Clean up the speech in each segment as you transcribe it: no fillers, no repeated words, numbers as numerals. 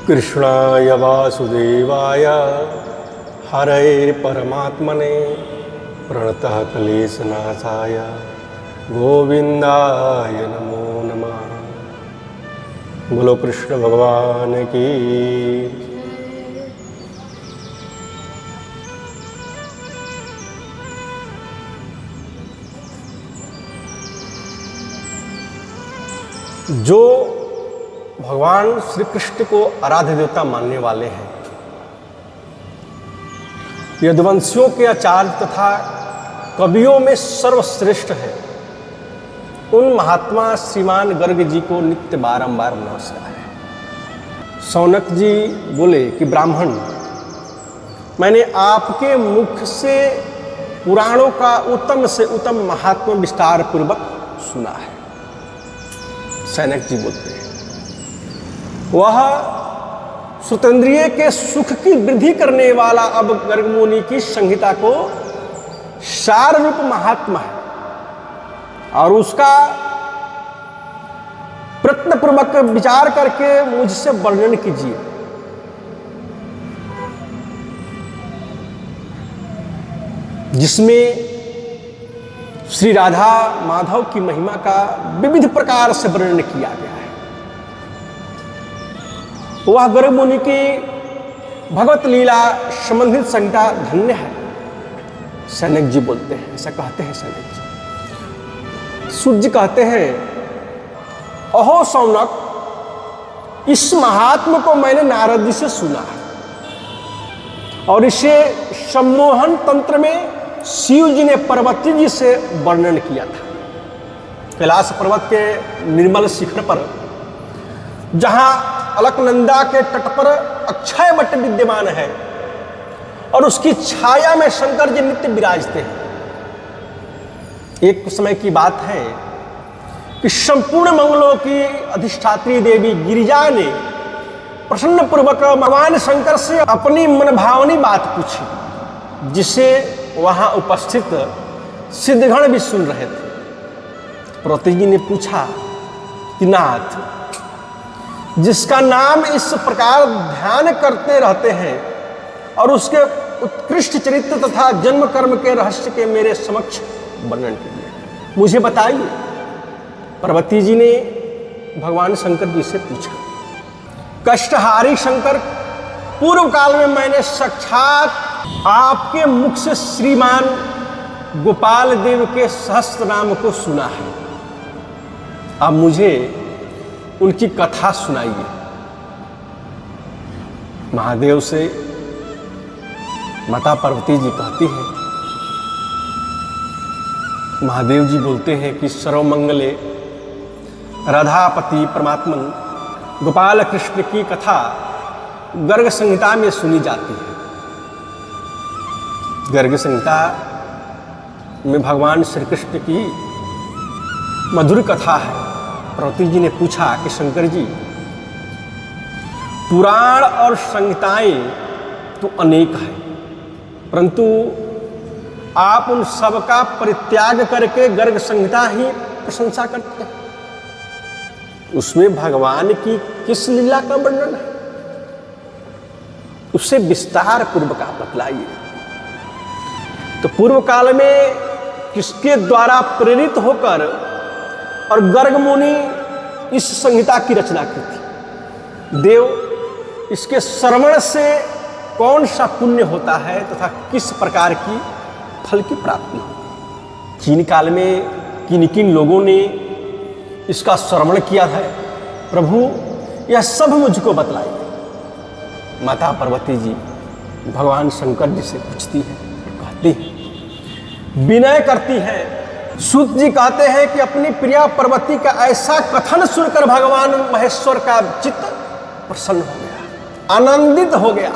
कृष्णाय वासुदेवाय हरये परमात्मने प्रणतः क्लेशनाशाय गोविंदाय नमो नमः। बोलो कृष्ण भगवान की। जो भगवान श्री कृष्ण को आराध्य देवता मानने वाले हैं, यदुवंशियों के आचार्य तथा कवियों में सर्वश्रेष्ठ है, उन महात्मा श्रीमान गर्ग जी को नित्य बारंबार नमस्कार है। सौनक जी बोले कि ब्राह्मण, मैंने आपके मुख से पुराणों का उत्तम से उत्तम महात्मा विस्तार पूर्वक सुना है। सौनक जी बोलते हैं, वह सुतेंद्रिय के सुख की वृद्धि करने वाला अब गर्ग मुनि की संहिता को सार रूप महात्मा है और उसका प्रयत्नपूर्वक विचार करके मुझसे वर्णन कीजिए। जिसमें श्री राधा माधव की महिमा का विविध प्रकार से वर्णन किया गया है। वह गर्ग मुनि की भगवत लीला संबंधित संहिता धन्य है। सौनक जी बोलते हैं, ऐसा कहते हैं सौनक जी। सूर्य कहते हैं, अहो सौनक, इस महात्मा को मैंने नारद जी से सुना है और इसे सम्मोहन तंत्र में शिव जी ने पार्वती जी से वर्णन किया था। कैलाश पर्वत के निर्मल शिखर पर, जहां अलकनंदा के तट पर अक्षय वट विद्यमान है और उसकी छाया में शंकर जी नित्य विराजते हैं। एक समय की बात है कि संपूर्ण मंगलों की अधिष्ठात्री देवी गिरिजा ने प्रसन्न पूर्वक भगवान शंकर से अपनी मनभावनी बात पूछी, जिसे वहां उपस्थित सिद्धगण भी सुन रहे थे। पार्वती जी ने पूछा कि नाथ, जिसका नाम इस प्रकार ध्यान करते रहते हैं और उसके उत्कृष्ट चरित्र तथा जन्म कर्म के रहस्य के मेरे समक्ष वर्णन कीजिए, मुझे बताइए। पार्वती जी ने भगवान शंकर जी से पूछा। कष्टहारी शंकर, पूर्व काल में मैंने साक्षात आपके मुख से श्रीमान गोपाल देव के सहस्त्र नाम को सुना है। अब मुझे उनकी कथा सुनाइए। महादेव से माता पार्वती जी कहती हैं, महादेव जी बोलते हैं कि सर्वमंगले राधापति परमात्मन गोपाल कृष्ण की कथा गर्ग संहिता में सुनी जाती है। गर्ग संहिता में भगवान श्री कृष्ण की मधुर कथा है। पार्वती जी ने पूछा कि शंकर जी, पुराण और संहिताएं तो अनेक हैं, परंतु आप उन सब का परित्याग करके गर्ग संहिता ही प्रशंसा करते हैं। उसमें भगवान की किस लीला का वर्णन है, उससे विस्तार पूर्वक आप बतलाइए। तो पूर्व काल में किसके द्वारा प्रेरित होकर और गर्ग मुनि इस संहिता की रचना की थी? देव, इसके श्रवण से कौन सा पुण्य होता है तथा किस प्रकार की फल की प्राप्ति होती? चीन काल में किन किन लोगों ने इसका श्रवण किया है, प्रभु यह सब मुझको बतलाइए। माता पार्वती जी भगवान शंकर जी से पूछती है, कहती है, विनय करती है। सूत जी कहते हैं कि अपनी प्रिया पार्वती का ऐसा कथन सुनकर भगवान महेश्वर का चित्त प्रसन्न हो गया, आनंदित हो गया।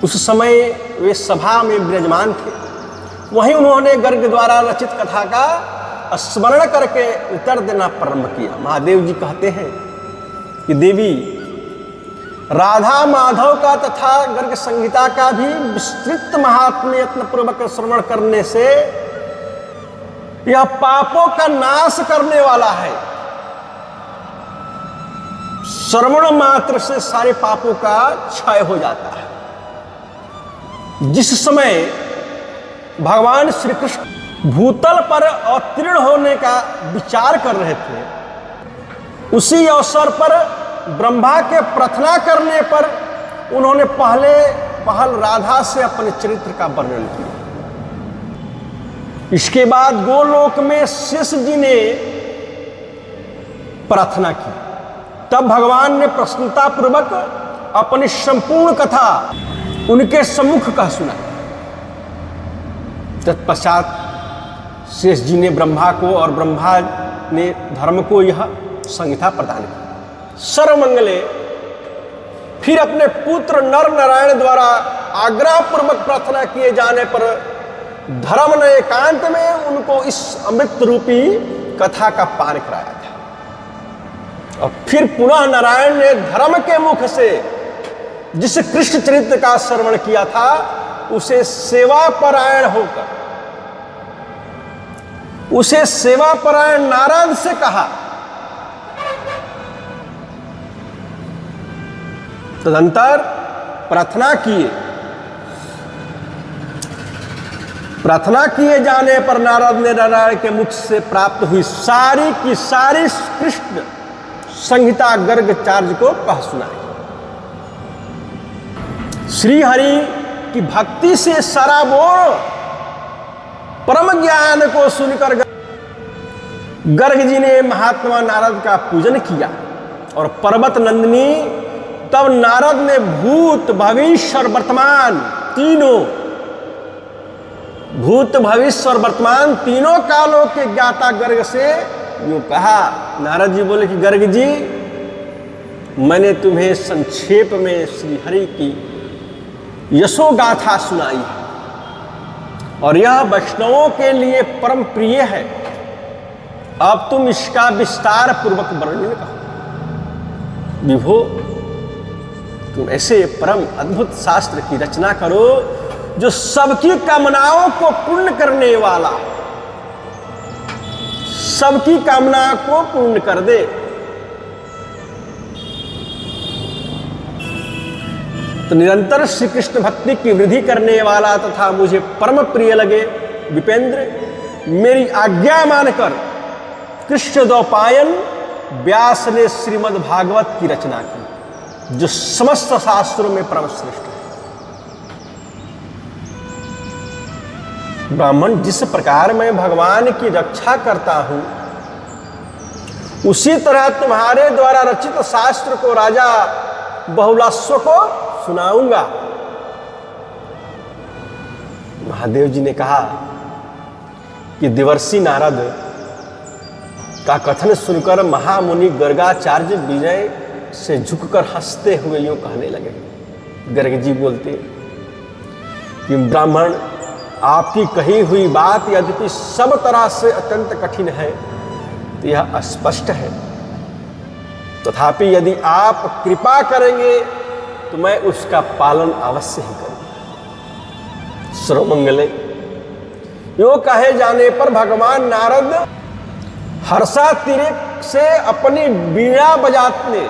उस समय वे सभा में विराजमान थे। वहीं उन्होंने गर्ग द्वारा रचित कथा का स्मरण करके उत्तर देना प्रारंभ किया। महादेव जी कहते हैं कि देवी, राधा माधव का तथा गर्ग संहिता का भी विस्तृत महात्म्य यत्न पूर्वक श्रवण करने से यह पापों का नाश करने वाला है। श्रवण मात्र से सारे पापों का क्षय हो जाता है। जिस समय भगवान श्री कृष्ण भूतल पर अवतीर्ण होने का विचार कर रहे थे, उसी अवसर पर ब्रह्मा के प्रार्थना करने पर उन्होंने पहल राधा से अपने चरित्र का वर्णन किया। इसके बाद गोलोक में शेष जी ने प्रार्थना की। तब भगवान ने प्रसन्नता पूर्वक अपनी संपूर्ण कथा उनके सम्मुख कह सुना। तत्पश्चात शेष जी ने ब्रह्मा को और ब्रह्मा ने धर्म को यह संहिता प्रदान की। सर्वमंगले फिर अपने पुत्र नर नारायण द्वारा आग्रह पूर्वक प्रार्थना किए जाने पर धर्म ने एकांत में उनको इस अमृत रूपी कथा का पान कराया था। और फिर पुनः नारायण ने धर्म के मुख से जिस कृष्ण चरित्र का श्रवण किया था, उसे सेवापरायण नारद से कहा। तदंतर प्रार्थना किए जाने पर नारद ने नारायण के मुख से प्राप्त हुई सारी की सारी कृष्ण संहिता गर्गाचार्य को कह सुनाई। श्री हरि की भक्ति से सराबोर परम ज्ञान को सुनकर गर्ग जी ने महात्मा नारद का पूजन किया। और पर्वत नंदिनी तब नारद ने भूत भविष्य और वर्तमान तीनों कालों के ज्ञाता गर्ग से यूं कहा। नारद जी बोले कि गर्ग जी, मैंने तुम्हें संक्षेप में श्री हरि की यशो गाथा सुनाई है और यह वैष्णवों के लिए परम प्रिय है। अब तुम इसका विस्तार पूर्वक वर्णन करो। विभो, तुम ऐसे परम अद्भुत शास्त्र की रचना करो जो सबकी कामनाओं को पूर्ण करने वाला, सबकी कामना को पूर्ण कर दे। तो निरंतर श्री कृष्ण भक्ति की वृद्धि करने वाला तथा मुझे परम प्रिय लगे विपेंद्र, मेरी आज्ञा मानकर कृष्ण द्वैपायन व्यास ने श्रीमद् भागवत की रचना की, जो समस्त शास्त्रों में परम श्रेष्ठ है। ब्राह्मण, जिस प्रकार मैं भगवान की रक्षा करता हूं, उसी तरह तुम्हारे द्वारा रचित शास्त्र को राजा बहुलाश्व को सुनाऊंगा। महादेव जी ने कहा कि देवर्षि नारद का कथन सुनकर महामुनि गर्गाचार्य विनय से झुककर हंसते हुए यूं कहने लगे। गर्ग जी बोलते कि ब्राह्मण, आपकी कही हुई बात यद्यपि सब तरह से अत्यंत कठिन है, तो यह अस्पष्ट है। तथापि यदि आप कृपा करेंगे तो मैं उसका पालन अवश्य ही करूंगा। सर्वमंगले यो कहे जाने पर भगवान नारद हर्षातिरेक से अपनी वीणा बजाते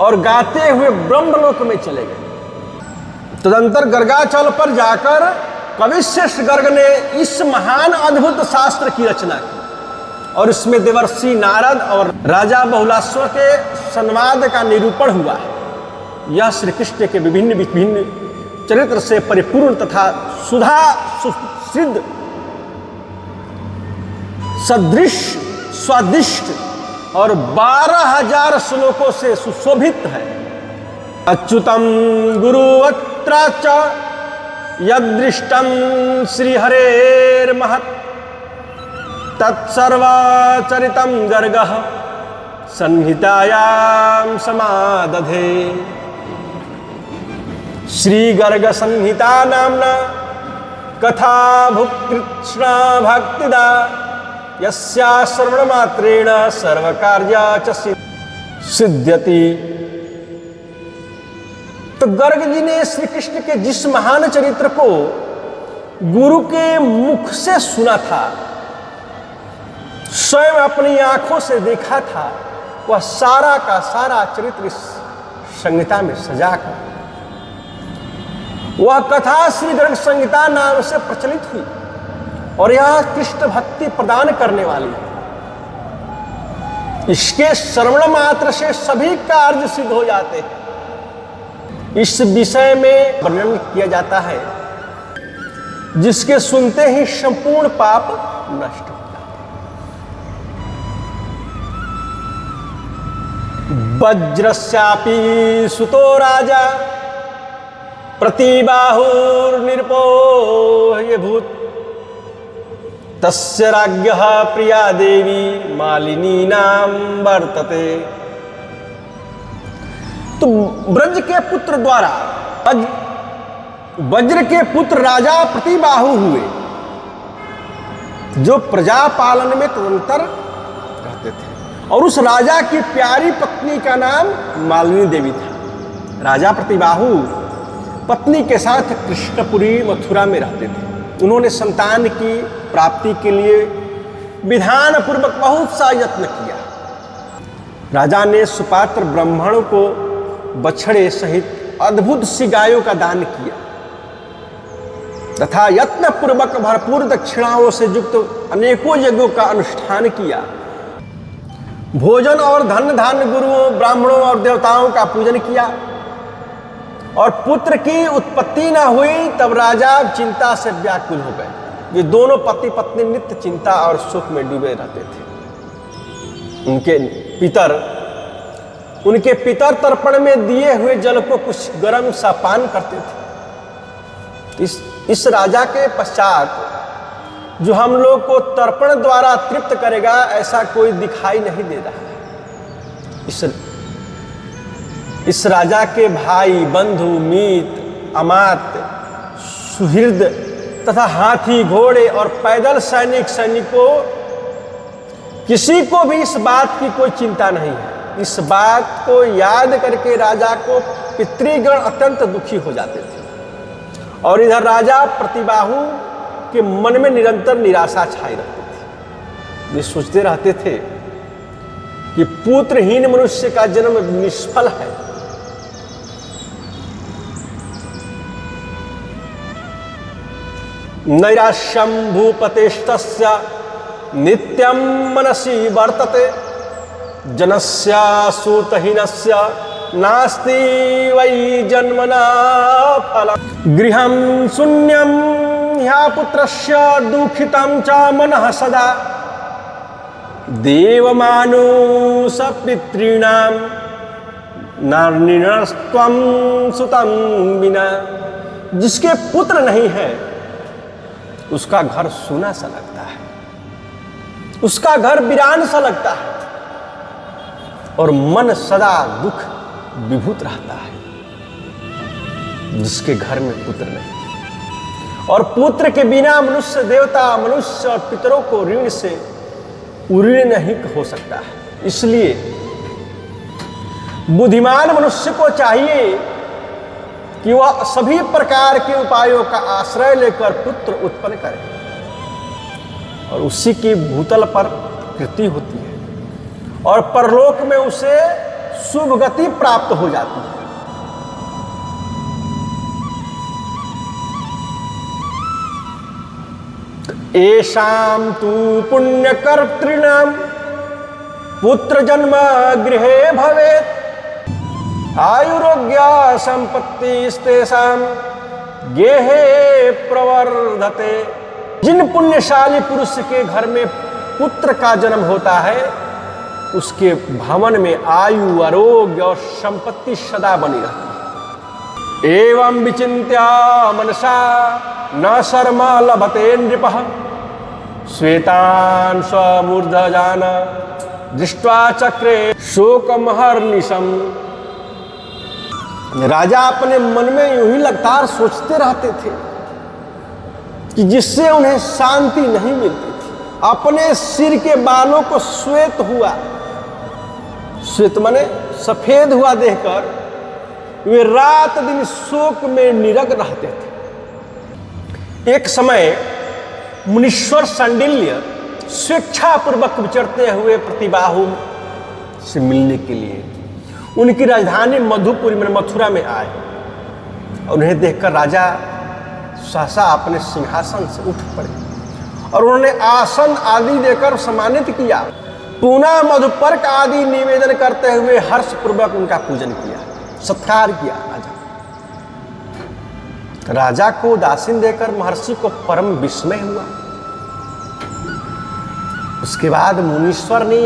और गाते हुए ब्रह्मलोक में चले गए। तदंतर गर्गाचल पर जाकर कविश्रेष्ठ गर्ग ने इस महान अद्भुत शास्त्र की रचना की और इसमें देवर्षि नारद और राजा बहुलाश्व के संवाद का निरूपण हुआ है। यह श्री कृष्ण के विभिन्न विभिन्न चरित्र से परिपूर्ण तथा सुधा सुसिद्ध सदृश स्वादिष्ट और 12,000 श्लोकों से सुशोभित है। अच्युतम गुरुवत्रा च यदृष्टम श्री हरेर महत् तत्सर्वचरितम गर्गः संहितायां समादधे। श्री गर्ग संहिता नाम्ना कथा भुकृष्णा भक्तिदा यस्या श्रवण मात्रेण सर्वकार्या च सिद्ध्यति। तो गर्ग जी ने श्री कृष्ण के जिस महान चरित्र को गुरु के मुख से सुना था, स्वयं अपनी आंखों से देखा था, वह सारा का सारा चरित्र इस संहिता में सजा कर वह कथा श्री गर्ग संहिता नाम से प्रचलित हुई और यह कृष्ण भक्ति प्रदान करने वाली है। इसके श्रवण मात्र से सभी कार्य सिद्ध हो जाते हैं। इस विषय में वर्णन किया जाता है जिसके सुनते ही संपूर्ण पाप नष्ट हो जाते। वज्रस्यापि सुतो राजा प्रतिबाहुर्निर्पोह्यभूत् तस्य राज्ञः प्रिया देवी मालिनी नाम वर्तते। तो ब्रज के पुत्र द्वारा वज्र के पुत्र राजा प्रतिबाहु हुए जो प्रजा पालन में तदंतर रहते थे और उस राजा की प्यारी पत्नी का नाम मालिनी देवी था। राजा प्रतिबाहु पत्नी के साथ कृष्णपुरी मथुरा में रहते थे। उन्होंने संतान की प्राप्ति के लिए विधान पूर्वक बहुत सा यत्न किया। राजा ने सुपात्र ब्राह्मण को बछड़े सहित अद्भुत सी गायों का दान किया तथा यत्न पूर्वक भरपूर दक्षिणाओं से युक्त अनेकों यज्ञों का अनुष्ठान किया। भोजन और धन धान्य गुरुओं ब्राह्मणों और देवताओं का पूजन किया और पुत्र की उत्पत्ति न हुई तब राजा चिंता से व्याकुल हो गए। ये दोनों पति पत्नी नित्य चिंता और सुख में डूबे रहते थे। उनके पितर तर्पण में दिए हुए जल को कुछ गर्म सा पान करते थे। इस राजा के पश्चात जो हम लोग को तर्पण द्वारा तृप्त करेगा ऐसा कोई दिखाई नहीं दे रहा है। इस राजा के भाई बंधु मीत अमात्य सुहृद तथा हाथी घोड़े और पैदल सैनिकों किसी को भी इस बात की कोई चिंता नहीं है। इस बात को याद करके राजा को पितृगण अत्यंत दुखी हो जाते थे और इधर राजा प्रतिबाहु के मन में निरंतर निराशा छाई रहती थी। वे सोचते रहते थे कि पुत्रहीन मनुष्य का जन्म निष्फल है। नैराश्यम भूपतेस्तस्य नित्यं मनसि वर्तते जनस्य सूतहीनस्य नास्ति वै जन्मना फलम् गृहं शून्यं ह्या पुत्रस्य दुःखितं च मनः सदा देवमानुषपितॄणां नार्निणस्त्वं सुतं विना। जिसके पुत्र नहीं है उसका घर सूना सा लगता है, उसका घर वीरान सा लगता है और मन सदा दुख विभूत रहता है। जिसके घर में पुत्र नहीं और पुत्र के बिना मनुष्य देवता मनुष्य और पितरों को ऋण से उऋण नहीं हो सकता है। इसलिए बुद्धिमान मनुष्य को चाहिए कि वह सभी प्रकार के उपायों का आश्रय लेकर पुत्र उत्पन्न करे और उसी की भूतल पर कृति होती है और परलोक में उसे शुभ गति प्राप्त हो जाती है। एषां तु पुण्यकर्तॄणां पुत्र जन्म गृहे भवेत् आयुरोग्य संपत्तिस्तेषां गेहे प्रवर्धते। जिन पुण्यशाली पुरुष के घर में पुत्र का जन्म होता है उसके भवन में आयु आरोग्य और संपत्ति सदा बनी रहती है। एवं विचिन्त्य मनसा न शर्म लभते नृपः श्वेतान् स्वमूर्धजान दृष्ट्वा चक्रे शोकमहर्निशम्। राजा अपने मन में यूं ही लगातार सोचते रहते थे कि जिससे उन्हें शांति नहीं मिलती थी। अपने सिर के बालों को श्वेत हुआ, श्वेत माने सफेद हुआ देखकर वे रात दिन शोक में निरग रहते थे। एक समय मुनीश्वर सांडिल्य स्वेच्छापूर्वक विचरते हुए प्रतिबाहु से मिलने के लिए उनकी राजधानी मधुपुरी में मथुरा में आए। और उन्हें देखकर राजा सहसा अपने सिंहासन से उठ पड़े और उन्होंने आसन आदि देकर सम्मानित किया। पुनः मधुपर्क आदि निवेदन करते हुए हर्षपूर्वक उनका पूजन किया, सत्कार किया। राजा को उदासीन देकर महर्षि को परम विस्मय हुआ। उसके बाद मुनीश्वर ने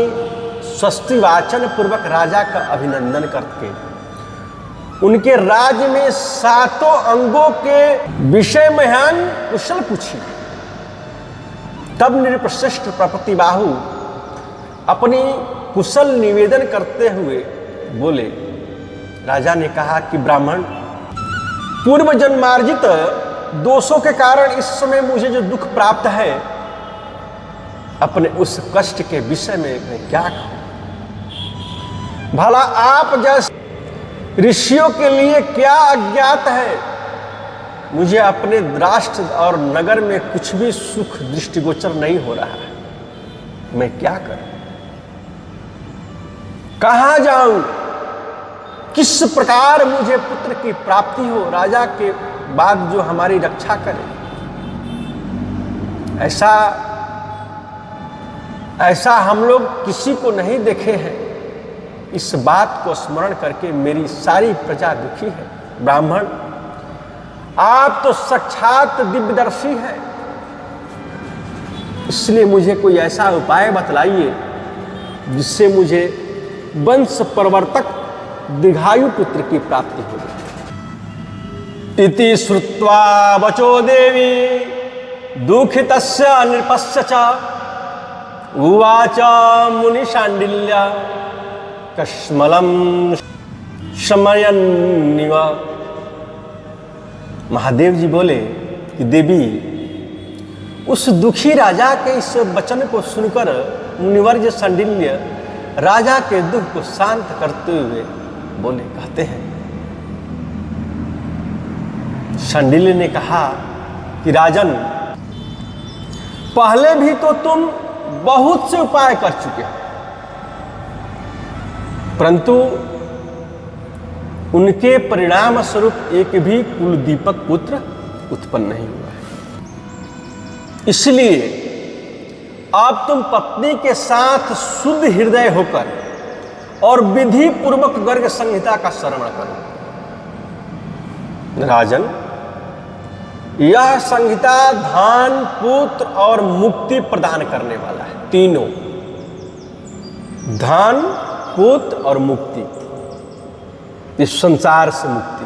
स्वस्ति वाचन पूर्वक राजा का अभिनंदन करके उनके राज्य में 7 अंगों के विषय महान कुशल पूछी। तब नृपश्रेष्ठ प्रपतिबाहु अपनी कुशल निवेदन करते हुए बोले। राजा ने कहा कि ब्राह्मण, पूर्व जन्मार्जित दोषों के कारण इस समय मुझे जो दुख प्राप्त है, अपने उस कष्ट के विषय में मैं क्या कहूं। भला आप जैसे ऋषियों के लिए क्या अज्ञात है। मुझे अपने राष्ट्र और नगर में कुछ भी सुख दृष्टिगोचर नहीं हो रहा है, मैं क्या करूं, कहां जाऊं, किस प्रकार मुझे पुत्र की प्राप्ति हो, राजा के बाद जो हमारी रक्षा करे। ऐसा हम लोग किसी को नहीं देखे हैं। इस बात को स्मरण करके मेरी सारी प्रजा दुखी है। ब्राह्मण, आप तो साक्षात दिव्यदर्शी हैं, इसलिए मुझे कोई ऐसा उपाय बतलाइए जिससे मुझे वंश प्रवर्तक दीर्घायु पुत्र की प्राप्ति हो। इति श्रुत्वा वचो देवी दुःखितस्य नृपस्य च उवाच मुनिशाण्डिल्य कश्मलं शमयन्निव। महादेव जी बोले कि देवी, उस दुखी राजा के इस वचन को सुनकर मुनिवर्य शांडिल्य राजा के दुख को शांत करते हुए बोले, कहते हैं। शांडिल्य ने कहा कि राजन, पहले भी तो तुम बहुत से उपाय कर चुके हो, परंतु उनके परिणाम स्वरूप एक भी कुल दीपक पुत्र उत्पन्न नहीं हुआ है। इसलिए अब तुम पत्नी के साथ शुद्ध हृदय होकर और विधि पूर्वक गर्ग संहिता का श्रवण करो। राजन, यह संहिता धन, पुत्र और मुक्ति प्रदान करने वाला है। तीनों, धन, पुत्र और मुक्ति, इस संसार से मुक्ति।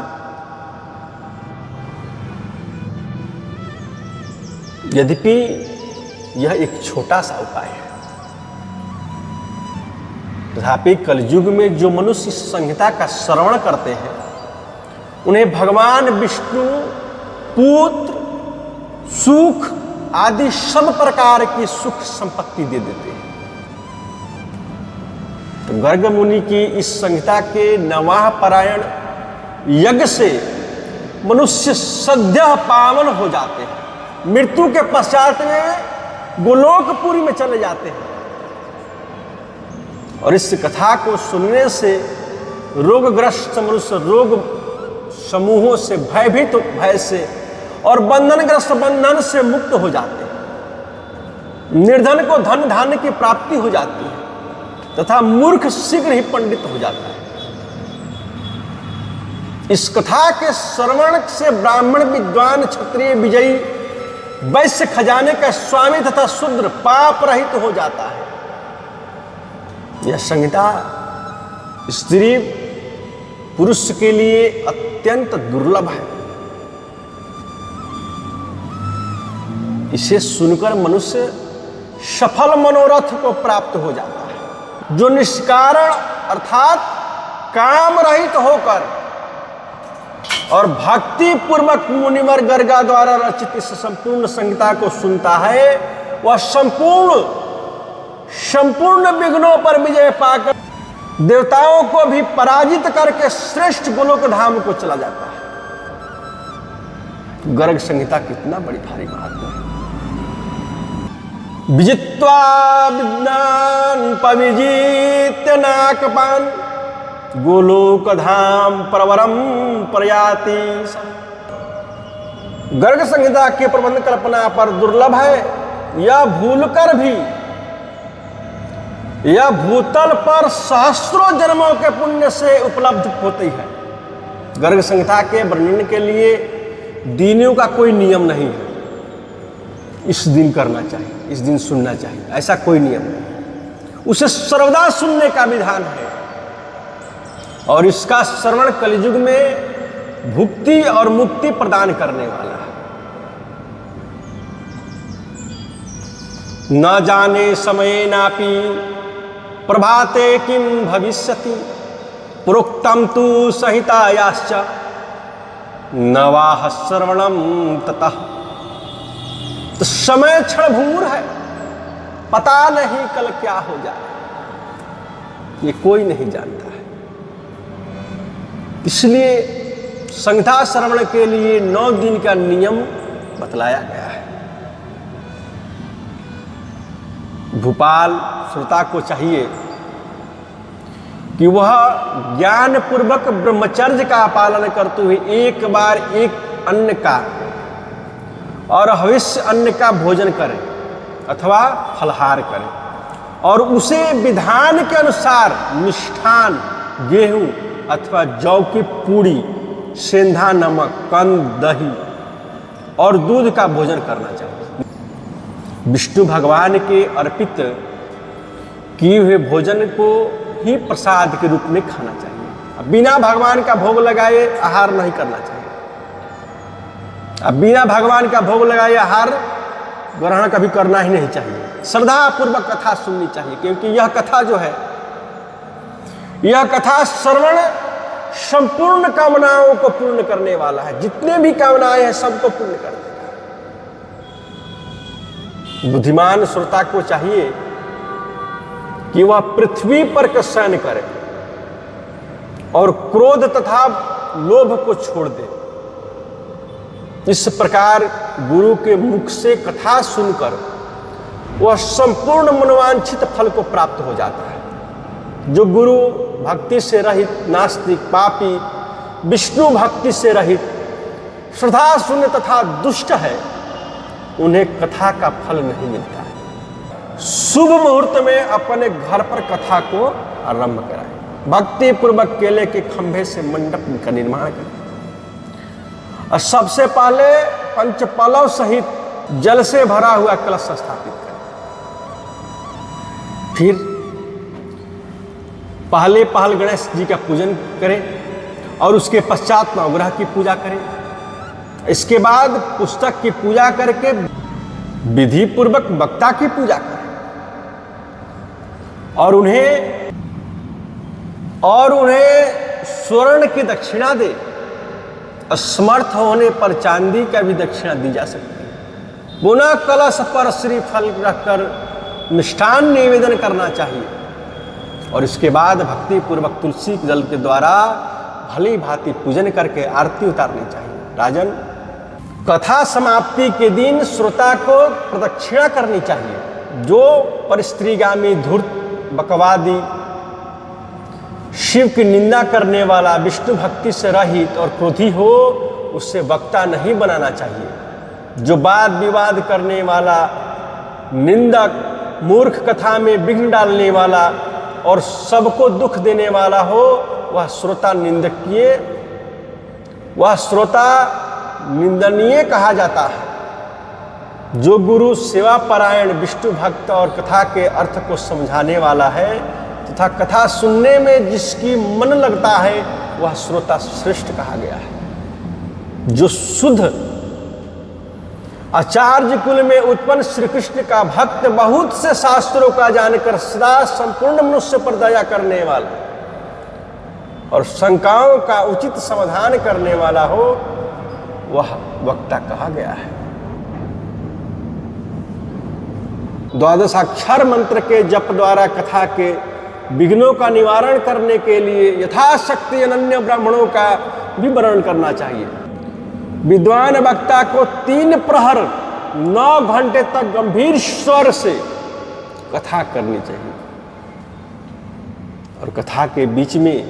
यद्यपि यह एक छोटा सा उपाय है, तथापि कलयुग में जो मनुष्य इस संहिता का श्रवण करते हैं, उन्हें भगवान विष्णु पुत्र, सुख आदि सब प्रकार की सुख संपत्ति दे देते हैं। तो गर्ग मुनि की इस संहिता के नवाह पारायण यज्ञ से मनुष्य सद्य पावन हो जाते हैं। मृत्यु के पश्चात में गोलोकपुरी में चले जाते हैं। और इस कथा को सुनने से रोगग्रस्त मनुष्य रोग समूहों से भयभीत भय से और बंधनग्रस्त बंधन से मुक्त हो जाते हैं। निर्धन को धन धान्य की प्राप्ति हो जाती है तथा मूर्ख शीघ्र ही पंडित हो जाता है। इस कथा के श्रवण से ब्राह्मण, विद्वान, क्षत्रिय, विजयी, वैश्य, खजाने का स्वामी तथा शूद्र पाप रहित हो जाता है। यह संहिता स्त्री पुरुष के लिए अत्यंत दुर्लभ है। इसे सुनकर मनुष्य सफल मनोरथ को प्राप्त हो जाता है। जो निष्कारण अर्थात काम रहित होकर और भक्ति पूर्वक मुनिवर गर्गा द्वारा रचित इस संपूर्ण संहिता को सुनता है, वह संपूर्ण विघ्नों पर विजय पाकर देवताओं को भी पराजित करके श्रेष्ठ गोलोक धाम को चला जाता है। गर्ग संहिता कितना बड़ी भारी महात्मा है। विजित्वा विद्वान् पविजित्य नाकपान् गोलोकधाम परवरम प्रयाति। गर्ग संहिता के प्रबंध कल्पना पर दुर्लभ है, यह भूलकर भी यह भूतल पर सहस्रों जन्मों के पुण्य से उपलब्ध होती है। गर्ग संहिता के वर्णन के लिए दिनों का कोई नियम नहीं है, इस दिन करना चाहिए, इस दिन सुनना चाहिए, ऐसा कोई नियम नहीं। उसे सर्वदा सुनने का विधान है और इसका श्रवण कलयुग में भुक्ति और मुक्ति प्रदान करने वाला है। न जाने समय नापि प्रभाते किम भविष्यति प्रोक्तम तु सहितायाश्च नवाह श्रवणम ततः। तो समय क्षणभंगुर है, पता नहीं कल क्या हो जाए, ये कोई नहीं जानता है। इसलिए संहिता श्रवण के लिए 9 दिन का नियम बतलाया गया है। भूपाल श्रोता को चाहिए कि वह ज्ञान पूर्वक ब्रह्मचर्य का पालन करते हुए एक बार एक अन्न का और हविष्य अन्न का भोजन करें अथवा फलहार करें और उसे विधान के अनुसार मिष्ठान, गेहूं अथवा जौ की पूड़ी, सेंधा नमक, कंद, दही और दूध का भोजन करना चाहिए। विष्णु भगवान के अर्पित किए हुए भोजन को ही प्रसाद के रूप में खाना चाहिए। बिना भगवान का भोग लगाए आहार नहीं करना चाहिए। अब बिना भगवान का भोग लगाए आहार ग्रहण कभी करना ही नहीं चाहिए। श्रद्धा पूर्वक कथा सुननी चाहिए, क्योंकि यह कथा जो है, यह कथा श्रवण संपूर्ण कामनाओं को पूर्ण करने वाला है। जितने भी कामनाएं हैं सबको पूर्ण कर देगा। बुद्धिमान श्रोता को चाहिए कि वह पृथ्वी पर शयन करे और क्रोध तथा लोभ को छोड़ दे। इस प्रकार गुरु के मुख से कथा सुनकर वह संपूर्ण मनोवांछित फल को प्राप्त हो जाता है। जो गुरु भक्ति से रहित, नास्तिक, पापी, विष्णु भक्ति से रहित, श्रद्धा शून्य तथा दुष्ट है, उन्हें कथा का फल नहीं मिलता है। शुभ मुहूर्त में अपने घर पर कथा को आरंभ कराएं। भक्ति पूर्वक केले के खंभे से मंडप का निर्माण करें और सबसे पहले पंचपलव सहित जल से भरा हुआ कलश स्थापित करें। फिर पहले गणेश जी का पूजन करें और उसके पश्चात नवग्रह की पूजा करें। इसके बाद पुस्तक की पूजा करके विधि पूर्वक वक्ता की पूजा करें और उन्हें स्वर्ण की दक्षिणा दे। असमर्थ होने पर चांदी का भी दक्षिणा दी जा सकती है। पुनः कलश पर श्रीफल रखकर मिष्ठान निवेदन करना चाहिए और इसके बाद भक्ति पूर्वक तुलसी जल के द्वारा भली भांति पूजन करके आरती उतारनी चाहिए। राजन, कथा समाप्ति के दिन श्रोता को प्रदक्षिणा करनी चाहिए। जो परिस्त्रीगामी, धूर्त, बकवादी, शिव की निंदा करने वाला, विष्णु भक्ति से रहित और क्रोधी हो, उससे वक्ता नहीं बनाना चाहिए। जो वाद विवाद करने वाला, निंदक, मूर्ख, कथा में विघ्न डालने वाला और सबको दुख देने वाला हो, वह श्रोता निंदनीय कहा जाता है। जो गुरु सेवा परायण, विष्णु भक्त और कथा के अर्थ को समझाने वाला है तथा कथा सुनने में जिसकी मन लगता है, वह श्रोता श्रेष्ठ कहा गया है। जो शुद्ध आचार्य कुल में उत्पन्न श्री कृष्ण का भक्त, बहुत से शास्त्रों का जानकर सदा संपूर्ण मनुष्य पर दया करने वाला और शंकाओं का उचित समाधान करने वाला हो, वह वक्ता कहा गया है। 12 अक्षर मंत्र के जप द्वारा कथा के विघ्नों का निवारण करने के लिए यथाशक्ति अनन्य ब्राह्मणों का भी वर्णन करना चाहिए। विद्वान वक्ता को 3 प्रहर 9 घंटे तक गंभीर स्वर से कथा करनी चाहिए और कथा के बीच में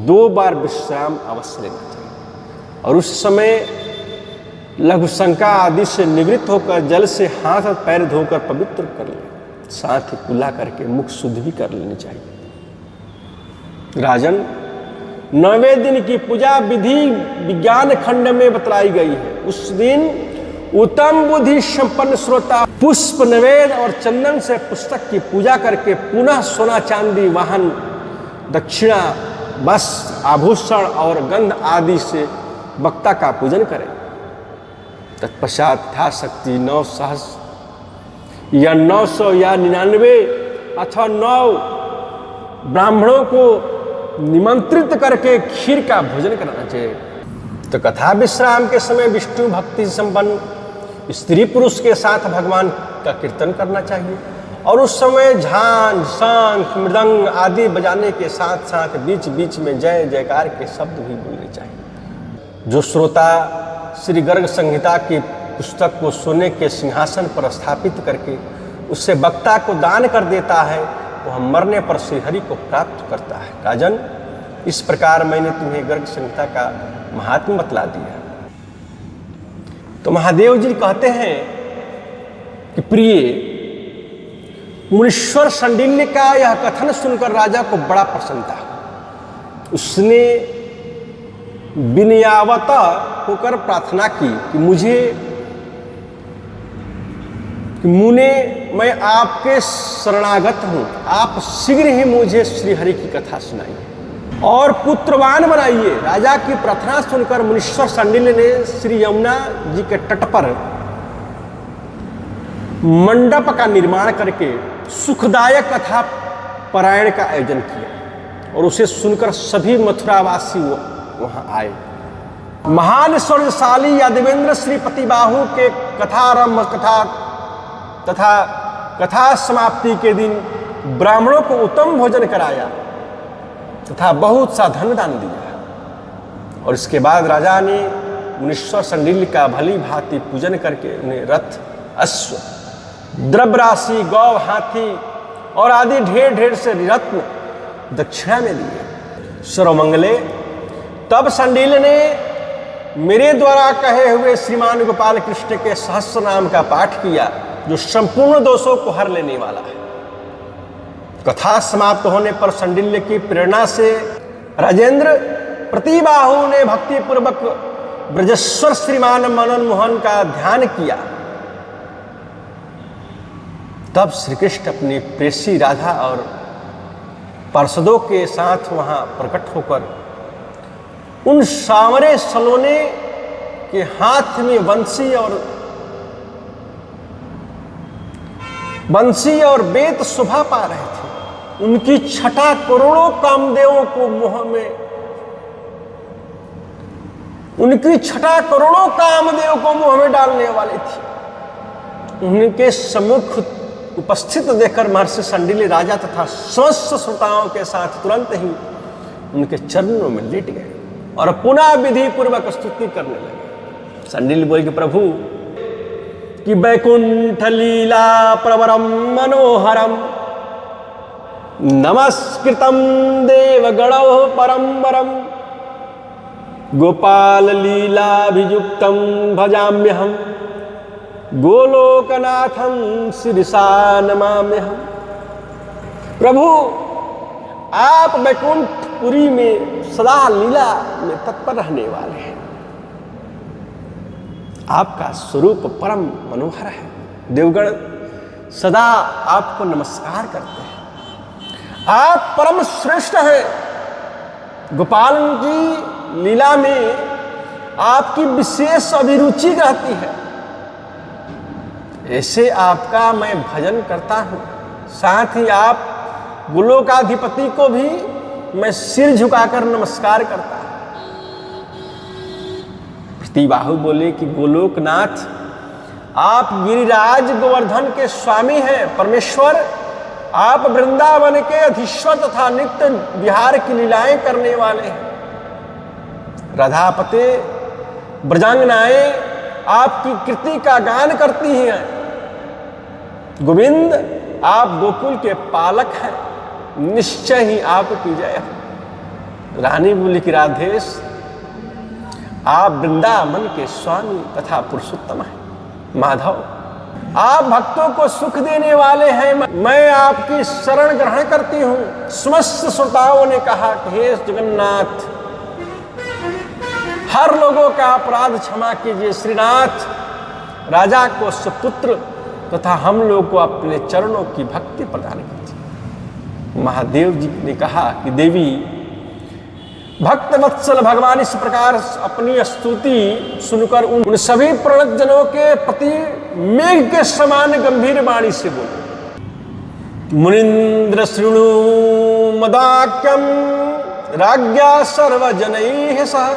2 बार विश्राम अवश्य लेना चाहिए और उस समय लघु शंका आदि से निवृत्त होकर जल से हाथ और पैर धोकर पवित्र कर ले, साथ ही कुल्ला करके मुख शुद्ध भी कर लेनी चाहिए। राजन, 9वें दिन की पूजा विधि विज्ञान खंड में बतलाई गई है। उस दिन उत्तम बुद्धि संपन्न श्रोता पुष्प नवेद और चंदन से पुस्तक की पूजा करके पुनः सोना चांदी वाहन दक्षिणा वस्त्र आभूषण और गंध आदि से वक्ता का पूजन करें। तत्पश्चात यथाशक्ति 9 सहस्र या 900 या 99 अथवा 9 ब्राह्मणों को निमंत्रित करके खीर का भोजन कराना चाहिए। तो कथा विश्राम के समय विष्णु भक्ति संपन्न स्त्री पुरुष के साथ भगवान का कीर्तन करना चाहिए और उस समय झांझ शंख मृदंग आदि बजाने के साथ साथ बीच बीच में जय जयकार के शब्द भी बोलने चाहिए। जो श्रोता श्री गर्ग संहिता की पुस्तक को सोने के सिंहासन पर स्थापित करके उससे वक्ता को दान कर देता है वह मरने पर श्रीहरि को प्राप्त करता है। राजन, इस प्रकार मैंने तुम्हें गर्ग संहिता का महात्म्य बतला दिया। तो महादेव जी कहते हैं कि प्रिय, मुनीश्वर संडिल्य का यह कथन सुनकर राजा को बड़ा प्रसन्नता हुई। उसने विनयावत होकर प्रार्थना की कि मुने मैं आपके शरणागत हूं, आप शीघ्र ही मुझे श्रीहरि की कथा सुनाइए और पुत्रवान बनाइए। राजा की प्रार्थना सुनकर मुनीश्वर संडिल्य ने श्री यमुना जी के तट पर मंडप का निर्माण करके सुखदायक कथा पारायण का आयोजन किया और उसे सुनकर सभी मथुरावासी वहां आए। महान स्वर्गशाली यादवेंद्र श्री प्रतिबाहु के कथारंभ तथा कथा समाप्ति के दिन ब्राह्मणों को उत्तम भोजन कराया तथा बहुत सा धन दान दिया और इसके बाद राजा ने मुनीश्वर संडिल्य का भली भांति पूजन करके उन्हें रथ अश्व द्रव्य राशि गौ हाथी और आदि ढेर ढेर से रत्न दक्षिणा में दिए। सर्वमंगले, तब संडिल्य ने मेरे द्वारा कहे हुए श्रीमान गोपाल कृष्ण के सहस्र नाम का पाठ किया जो संपूर्ण दोषों को हर लेने वाला है। कथा समाप्त होने पर संडिल्य की प्रेरणा से राजेंद्र प्रतिबाहु ने भक्ति पूर्वक ब्रजेश्वर श्रीमान मनन मोहन का ध्यान किया। तब श्री कृष्ण अपनी प्रेसी राधा और पार्षदों के साथ वहां प्रकट होकर उन सांवरे सलोने के हाथ में बंसी और बेत शोभा पा रहे थे। उनकी छटा करोड़ों कामदेवों को मुंह में डालने वाली थी। उनके सम्मुख उपस्थित देखकर महर्षि संडिल्य राजा तथा समस्त श्रोताओं के साथ तुरंत ही उनके चरणों में लेट गए और पुनः विधि पूर्वक स्तुति करने लगे। संडिल्य बोले कि प्रभु कि वैकुंठ लीला प्रवरम मनोहरम नमस्कृतम देवगणौ परम्बरम गोपाल लीलाभियुक्तम भजाम्यहम गोलोकनाथम शिरसा नमाम्यहम। प्रभु, आप वैकुंठपुरी में सदा लीला में तत्पर रहने वाले हैं। आपका स्वरूप परम मनोहर है। देवगण सदा आपको नमस्कार करते हैं। आप परम श्रेष्ठ हैं। गोपाल की लीला में आपकी विशेष अभिरुचि रहती है। ऐसे आपका मैं भजन करता हूं। साथ ही आप गोलोकाधिपति को भी मैं सिर झुकाकर नमस्कार करता हूं। प्रतिबाहु बोले कि गोलोकनाथ, आप गिरिराज गोवर्धन के स्वामी हैं। परमेश्वर, आप वृंदावन के अधीश्वर तथा नित्य विहार की लीलाएं करने वाले हैं। राधापते, ब्रजांगनाएं आपकी कृति का गान करती हैं। गोविंद, आप गोकुल के पालक हैं, निश्चय ही आपकी जय हो। रानी बोली कि राधेश, आप वृंदावन के स्वामी तथा पुरुषोत्तम हैं। माधव, आप भक्तों को सुख देने वाले हैं, मैं आपकी शरण ग्रहण करती हूं। समस्त श्रोताओं ने कहा कि हे जगन्नाथ, हर लोगों का अपराध क्षमा कीजिए। श्रीनाथ, राजा को सुपुत्र तथा हम लोग को अपने चरणों की भक्ति प्रदान कीजिए। महादेव जी ने कहा कि देवी, भक्त वत्सल भगवान इस प्रकार अपनी स्तुति सुनकर उन सभी प्रणत जनों के प्रति मेघ के समान गंभीर वाणी से बोले, मुनीन्द्र शृणु मदाक्यम राज्ञा सर्वजनैः सह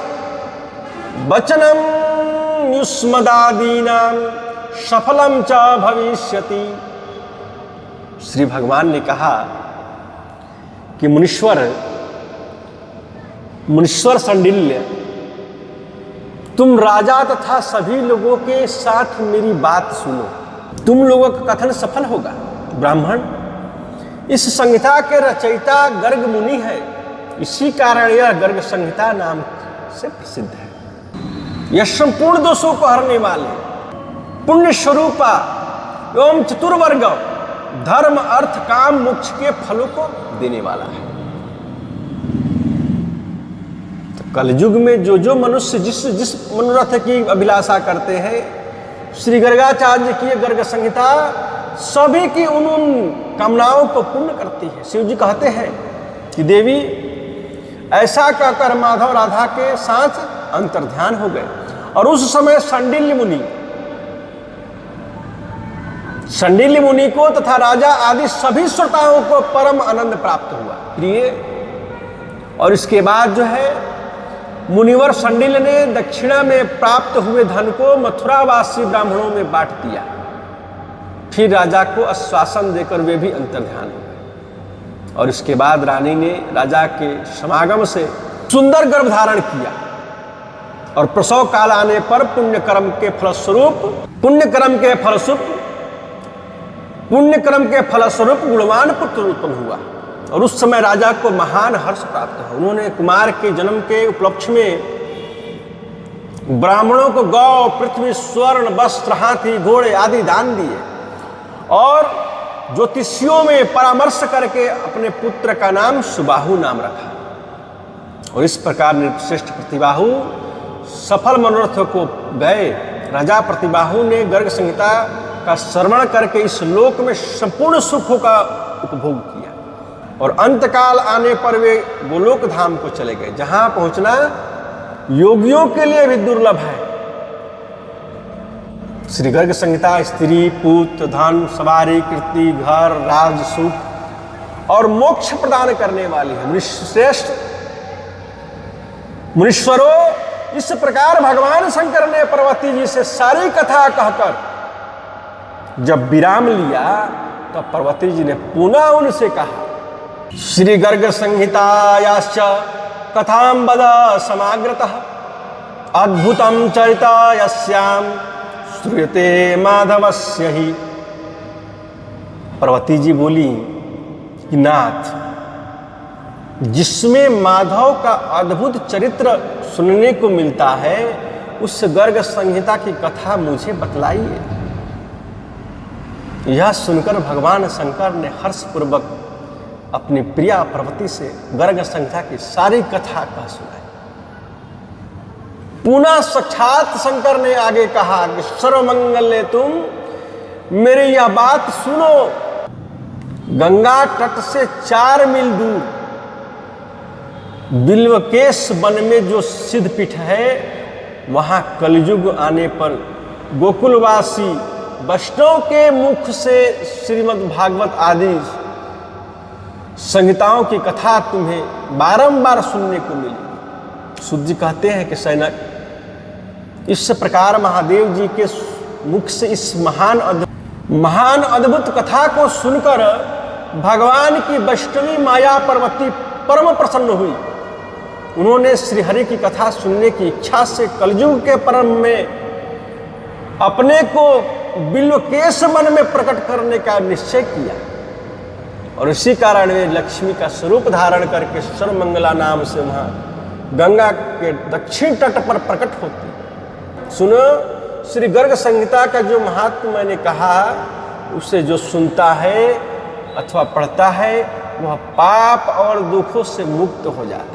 वचनम युष्मदादीनां सफलम च भविष्यति। श्री भगवान ने कहा कि मुनीश्वर संडिल्य, तुम राजा तथा सभी लोगों के साथ मेरी बात सुनो, तुम लोगों का कथन सफल होगा। ब्राह्मण, इस संहिता के रचयिता गर्ग मुनि है, इसी कारण यह गर्ग संहिता नाम से प्रसिद्ध है। यह संपूर्ण दोषों को हरने वाले, पुण्य स्वरूपा एवं चतुर्वर्ग धर्म अर्थ काम मोक्ष के फलों को देने वाला है। तो कलयुग में जो मनुष्य जिस मनोरथ की अभिलाषा करते हैं, श्री गर्गाचार्य की गर्ग संहिता सभी की उन कामनाओं को पूर्ण करती है। शिव जी कहते हैं कि देवी, ऐसा कहकर माधव राधा के साथ अंतर्ध्यान हो गए। और उस समय संडिल्य मुनि को तथा राजा आदि सभी श्रोताओं को परम आनंद प्राप्त हुआ। प्रिय, और इसके बाद जो है मुनिवर संडिल्य ने दक्षिणा में प्राप्त हुए धन को मथुरावासी ब्राह्मणों में बांट दिया। फिर राजा को आश्वासन देकर वे भी अंतर्ध्यान हो गए। और इसके बाद रानी ने राजा के समागम से सुंदर गर्भ धारण किया। और प्रसव काल आने पर पुण्य कर्म के फलस्वरूप गुणवान पुत्र उत्पन्न हुआ। और उस समय राजा को महान हर्ष प्राप्त हुआ। उन्होंने कुमार के जन्म के उपलक्ष्य में ब्राह्मणों को गौ, पृथ्वी, स्वर्ण, वस्त्र, हाथी, घोड़े आदि दान दिए। और ज्योतिषियों में परामर्श करके अपने पुत्र का नाम सुबाहु नाम रखा। और इस प्रकार नृपश्रेष्ठ प्रतिबाहु सफल मनोरथ को गए। राजा प्रतिबाहु ने गर्ग संहिता का श्रवण करके इस लोक में संपूर्ण सुखों का उपभोग किया। और अंतकाल आने पर वे गोलोक धाम को चले गए, जहां पहुंचना योगियों के लिए भी दुर्लभ है। श्री गर्ग संहिता स्त्री, पुत्र, धन, सवारी, कीर्ति, घर, राज, सुख और मोक्ष प्रदान करने वाली है। मुनिश्रेष्ठ मुनीश्वरों, इस प्रकार भगवान शंकर ने पार्वती जी से सारी कथा कहकर जब विराम लिया, तो पार्वती जी ने पुनः उनसे कहा, श्री गर्ग संहितायाश्च कथां वद समाग्रतः अद्भुतं चरिता यस्यां श्रूयते माधवस्य ही। पार्वती जी बोली कि नाथ, जिसमें माधव का अद्भुत चरित्र सुनने को मिलता है, उस गर्ग संहिता की कथा मुझे बतलाइए। यह सुनकर भगवान शंकर ने हर्षपूर्वक अपनी प्रिया पार्वती से गर्ग संहिता की सारी कथा कह सुनाई। पुनः साक्षात शंकर ने आगे कहा कि सर्वमंगल्ये तुम मेरी यह बात सुनो। गंगा तट से 4 मील दूर बिल्वकेश वन में जो सिद्धपीठ है, वहां कलयुग आने पर गोकुलवासी वैष्णव के मुख से श्रीमद् भागवत आदि संहिताओं की कथा तुम्हें बारंबार सुनने को मिलेगी। सूत जी कहते हैं कि सैनक, इस प्रकार महादेव जी के मुख से इस महान अद्भुत कथा को सुनकर भगवान की वैष्णवी माया पार्वती परम प्रसन्न हुई। उन्होंने श्रीहरि की कथा सुनने की इच्छा से कलयुग के परम में अपने को बिल्वकेश मन में प्रकट करने का निश्चय किया और इसी कारण वे लक्ष्मी का स्वरूप धारण करके सर्वमंगला नाम से वहाँ गंगा के दक्षिण तट पर प्रकट होती। सुनो, श्री गर्ग संहिता का जो महात्म मैंने कहा, उसे जो सुनता है अथवा पढ़ता है वह पाप और दुखों से मुक्त हो जाता है।